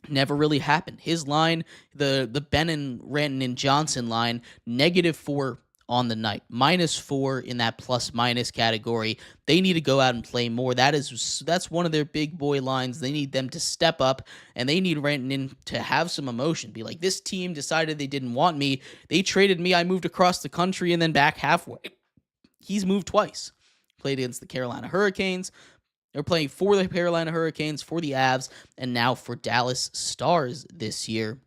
never really happened. His line, the Bennon, Rantanen, Johnson line, -4 on the night, -4 in that plus-minus category. They need to go out and play more. That's one of their big boy lines. They need them to step up, and they need Rantanen to have some emotion. Be like, this team decided they didn't want me. They traded me. I moved across the country and then back halfway. He's moved twice. Played against the Carolina Hurricanes. They're playing for the Carolina Hurricanes, for the Avs, and now for Dallas Stars this year.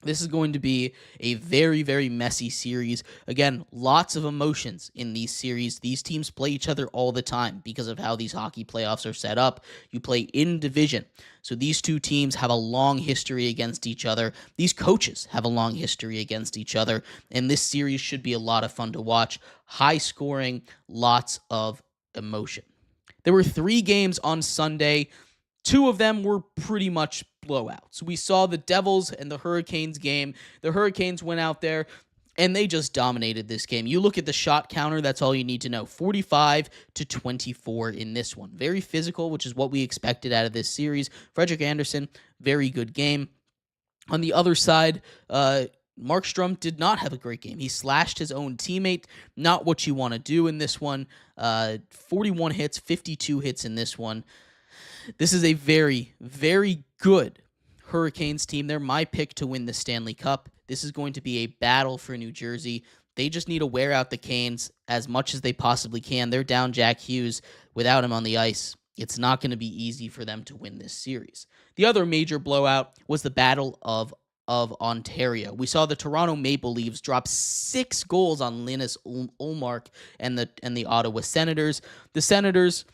This is going to be a very, very messy series. Again, lots of emotions in these series. These teams play each other all the time because of how these hockey playoffs are set up. You play in division. So these two teams have a long history against each other. These coaches have a long history against each other. And this series should be a lot of fun to watch. High scoring, lots of emotion. There were 3 games on Sunday. 2 of them were pretty much blowouts. We saw the Devils and the Hurricanes game. The Hurricanes went out there and they just dominated this game. You look at the shot counter, that's all you need to know. 45-24 in this one. Very physical, which is what we expected out of this series. Frederik Andersen, very good game. On the other side, Markstrom did not have a great game. He slashed his own teammate. Not what you want to do in this one. 41 hits, 52 hits in this one. This is a very, very good Hurricanes team. They're my pick to win the Stanley Cup. This is going to be a battle for New Jersey. They just need to wear out the Canes as much as they possibly can. They're down Jack Hughes. Without him on the ice, it's not going to be easy for them to win this series. The other major blowout was the Battle of Ontario. We saw the Toronto Maple Leafs drop 6 goals on Linus Ullmark and the Ottawa Senators. The Senators,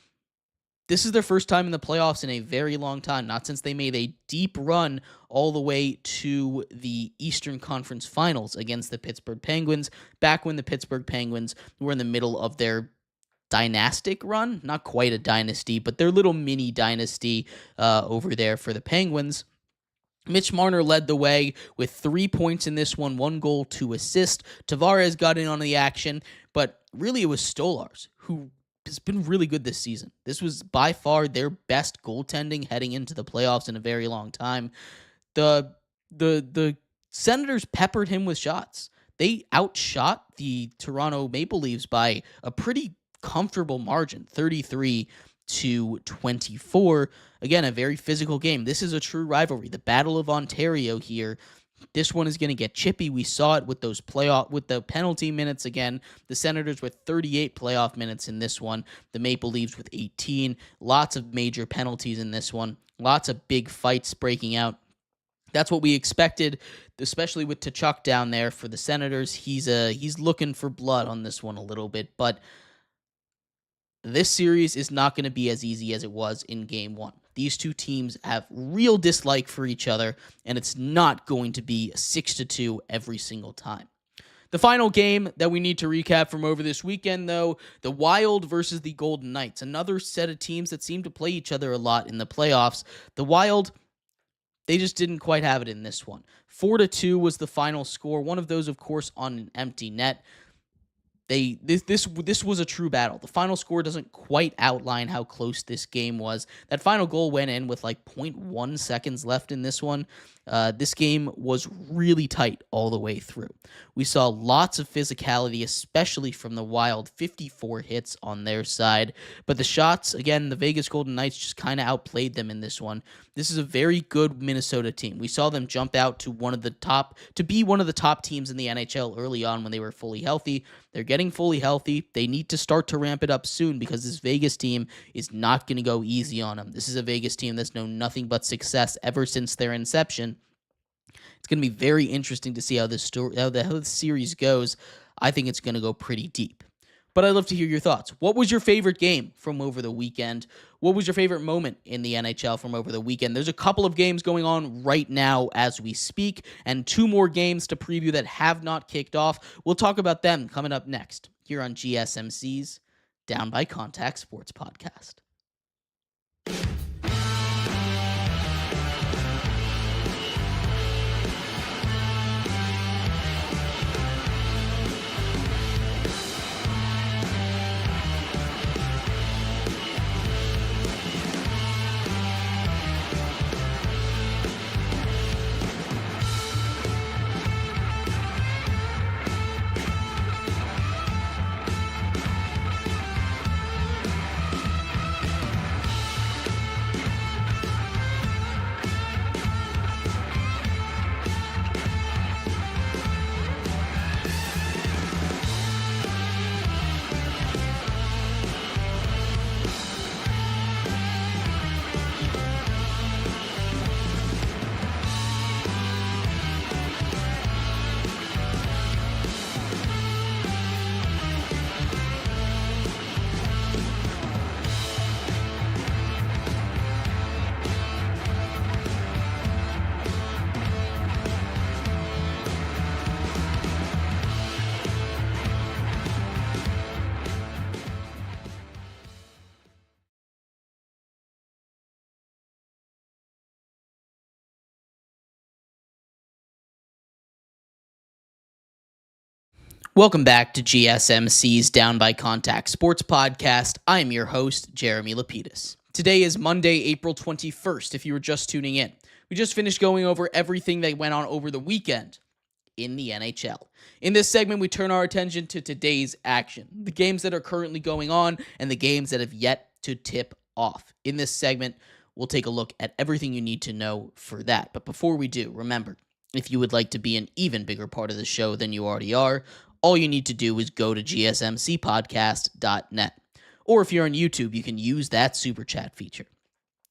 this is their first time in the playoffs in a very long time, not since they made a deep run all the way to the Eastern Conference Finals against the Pittsburgh Penguins, back when the Pittsburgh Penguins were in the middle of their dynastic run. Not quite a dynasty, but their little mini dynasty over there for the Penguins. Mitch Marner led the way with 3 points in this one, 1 goal, 2 assists. Tavares got in on the action, but really it was Stolarz who has been really good this season. This was by far their best goaltending heading into the playoffs in a very long time. The Senators peppered him with shots. They outshot the Toronto Maple Leafs by a pretty comfortable margin, 33-24. Again, a very physical game. This is a true rivalry. The Battle of Ontario here. This one is going to get chippy. We saw it with the penalty minutes again. The Senators with 38 playoff minutes in this one. The Maple Leafs with 18. Lots of major penalties in this one. Lots of big fights breaking out. That's what we expected, especially with Tkachuk down there for the Senators. He's looking for blood on this one a little bit, but this series is not going to be as easy as it was in Game 1. These two teams have real dislike for each other, and it's not going to be 6-2 every single time. The final game that we need to recap from over this weekend, though, the Wild versus the Golden Knights, another set of teams that seem to play each other a lot in the playoffs. The Wild, they just didn't quite have it in this one. 4-2 was the final score, one of those, of course, on an empty net. This was a true battle. The final score doesn't quite outline how close this game was. That final goal went in with like 0.1 seconds left in this one. This game was really tight all the way through. We saw lots of physicality, especially from the Wild, 54 hits on their side. But the shots, again, the Vegas Golden Knights just kind of outplayed them in this one. This is a very good Minnesota team. We saw them jump out to be one of the top teams in the NHL early on when they were fully healthy. They're getting fully healthy. They need to start to ramp it up soon because this Vegas team is not going to go easy on them. This is a Vegas team that's known nothing but success ever since their inception. It's going to be very interesting to see how this series goes. I think it's going to go pretty deep. But I'd love to hear your thoughts. What was your favorite game from over the weekend? What was your favorite moment in the NHL from over the weekend? There's a couple of games going on right now as we speak, and 2 more games to preview that have not kicked off. We'll talk about them coming up next here on GSMC's Down by Contact Sports Podcast. Welcome back to GSMC's Down by Contact Sports Podcast. I'm your host, Jeremy Lapidus. Today is Monday, April 21st, if you were just tuning in. We We just finished going over everything that went on over the weekend in the NHL. In this segment, we turn our attention to today's action, the games that are currently going on and the games that have yet to tip off. In this segment, we'll take a look at everything you need to know for that. But before we do, remember, if you would like to be an even bigger part of the show than you already are, all you need to do is go to gsmcpodcast.net. Or if you're on YouTube, you can use that super chat feature.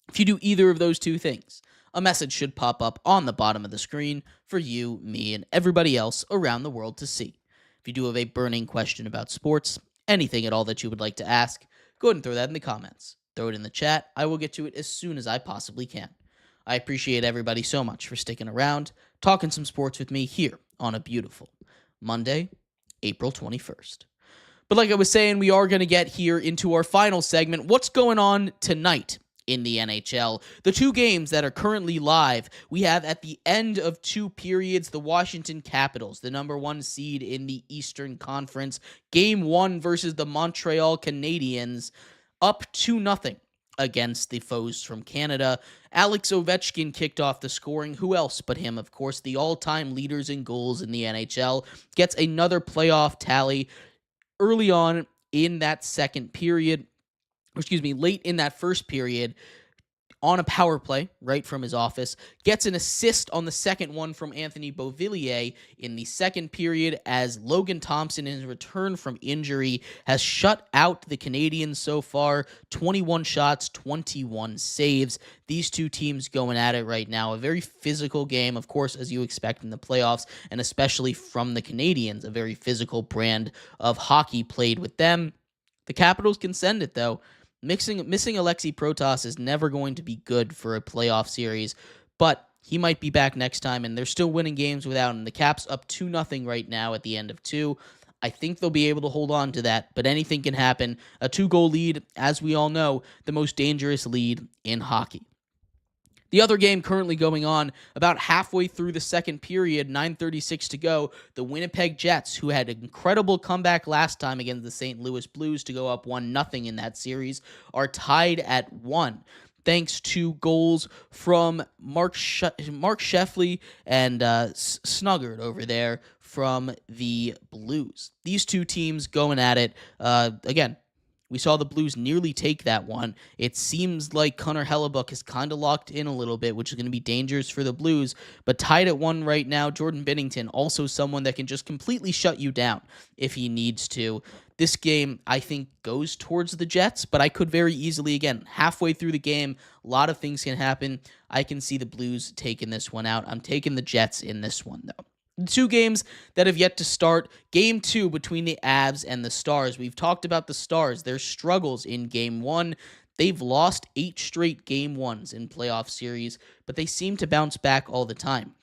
If you do either of those two things, a message should pop up on the bottom of the screen for you, me, and everybody else around the world to see. If you do have a burning question about sports, anything at all that you would like to ask, go ahead and throw that in the comments. Throw it in the chat. I will get to it as soon as I possibly can. I appreciate everybody so much for sticking around, talking some sports with me here on a beautiful Monday, April 21st. But like I was saying, we are going to get here into our final segment. What's going on tonight in the NHL? The two games that are currently live, we have at the end of two periods, the Washington Capitals, the number one seed in the Eastern Conference, Game 1 versus the Montreal Canadiens, up 2-0 against the foes from Canada. Alex Ovechkin kicked off the scoring. Who else but him, of course, the all-time leaders in goals in the NHL, gets another playoff tally early on in that second period, late in that first period, on a power play, right from his office, gets an assist on the second one from Anthony Beauvillier in the second period as Logan Thompson, in his return from injury, has shut out the Canadiens so far. 21 shots, 21 saves. These two teams going at it right now. A very physical game, of course, as you expect in the playoffs, and especially from the Canadiens, a very physical brand of hockey played with them. The Capitals can send it, though. Missing Alexei Protas is never going to be good for a playoff series, but he might be back next time, and they're still winning games without him. The Caps up 2-0 right now at the end of 2. I think they'll be able to hold on to that, but anything can happen. A 2-goal lead, as we all know, the most dangerous lead in hockey. The other game currently going on, about halfway through the second period, 9:36 to go, the Winnipeg Jets, who had an incredible comeback last time against the St. Louis Blues to go up 1-0 in that series, are tied at 1, thanks to goals from Mark Sheffley and Snuggard over there from the Blues. These two teams going at it. Again, we saw the Blues nearly take that one. It seems like Connor Hellebuck is kind of locked in a little bit, which is going to be dangerous for the Blues. But tied at 1 right now, Jordan Binnington, also someone that can just completely shut you down if he needs to. This game, I think, goes towards the Jets, but I could very easily, again, halfway through the game, a lot of things can happen. I can see the Blues taking this one out. I'm taking the Jets in this one, though. The two games that have yet to start, Game 2 between the Avs and the Stars. We've talked about the Stars, their struggles in Game 1. They've lost 8 straight Game 1s in playoff series, but they seem to bounce back all the time.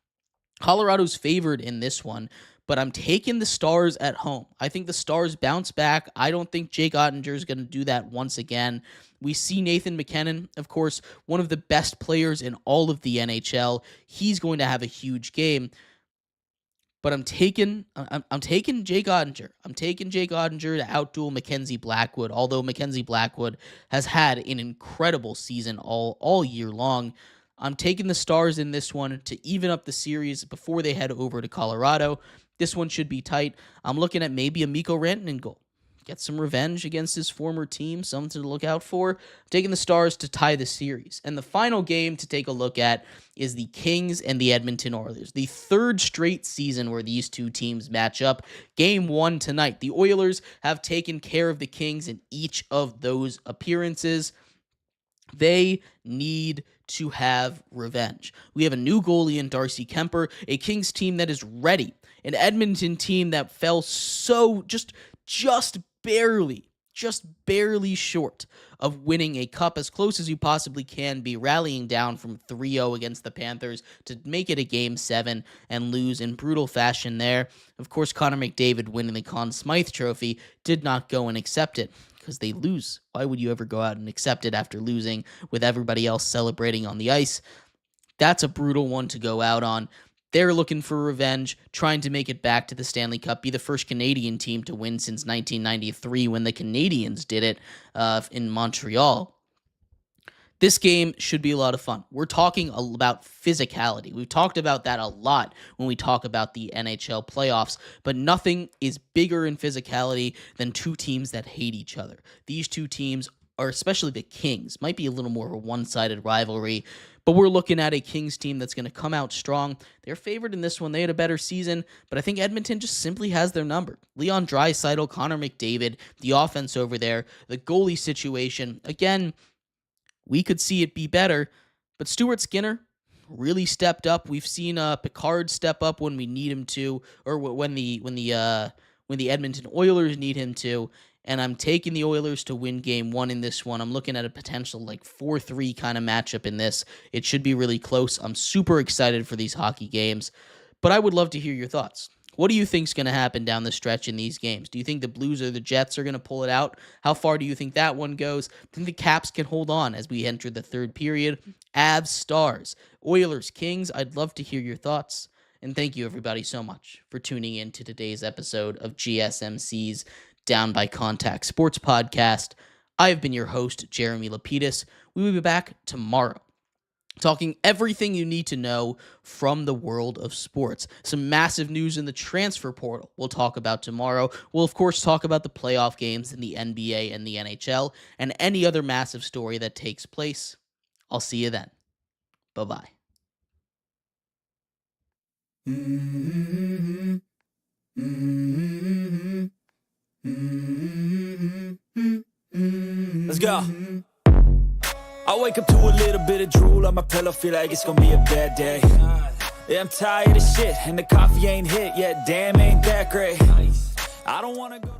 Colorado's favored in this one, but I'm taking the Stars at home. I think the Stars bounce back. I don't think Jake Ottinger is going to do that once again. We see Nathan McKinnon, of course, one of the best players in all of the NHL. He's going to have a huge game. But I'm taking Jake Ottinger. I'm taking Jake Ottinger to outduel Mackenzie Blackwood, although Mackenzie Blackwood has had an incredible season all year long. I'm taking the Stars in this one to even up the series before they head over to Colorado. This one should be tight. I'm looking at maybe a Mikko Rantanen goal. Get some revenge against his former team, something to look out for. I'm taking the Stars to tie the series. And the final game to take a look at is the Kings and the Edmonton Oilers. The third straight season where these two teams match up. Game 1 tonight. The Oilers have taken care of the Kings in each of those appearances. They need to have revenge. We have a new goalie in Darcy Kemper, a Kings team that is ready, an Edmonton team that fell so just barely short of winning a cup, as close as you possibly can be, rallying down from 3-0 against the Panthers to make it a Game 7 and lose in brutal fashion there. Of course, Connor McDavid winning the Conn Smythe Trophy did not go and accept it because they lose. Why would you ever go out and accept it after losing with everybody else celebrating on the ice? That's a brutal one to go out on. They're looking for revenge, trying to make it back to the Stanley Cup, be the first Canadian team to win since 1993 when the Canadiens did it in Montreal. This game should be a lot of fun. We're talking about physicality. We've talked about that a lot when we talk about the NHL playoffs, but nothing is bigger in physicality than two teams that hate each other. These two teams, or especially the Kings, might be a little more of a one-sided rivalry, but we're looking at a Kings team that's going to come out strong. They're favored in this one. They had a better season, but I think Edmonton just simply has their number. Leon Draisaitl, Connor McDavid, the offense over there, the goalie situation, again, we could see it be better, but Stuart Skinner really stepped up. We've seen Picard step up when we need him to, or when the Edmonton Oilers need him to. And I'm taking the Oilers to win game 1 in this one. I'm looking at a potential 4-3 kind of matchup in this. It should be really close. I'm super excited for these hockey games, but I would love to hear your thoughts. What do you think is going to happen down the stretch in these games? Do you think the Blues or the Jets are going to pull it out? How far do you think that one goes? Do you think the Caps can hold on as we enter the third period? Avs, Stars, Oilers, Kings. I'd love to hear your thoughts. And thank you, everybody, so much for tuning in to today's episode of GSMC's Down by Contact Sports Podcast. I have been your host, Jeremy Lapidus. We will be back tomorrow, talking everything you need to know from the world of sports. Some massive news in the transfer portal we'll talk about tomorrow. We'll, of course, talk about the playoff games in the NBA and the NHL and any other massive story that takes place. I'll see you then. Bye-bye. Let's go. I wake up to a little bit of drool on my pillow, feel like it's gonna be a bad day. Yeah, I'm tired of shit, and the coffee ain't hit yet, damn, ain't that great. I don't wanna go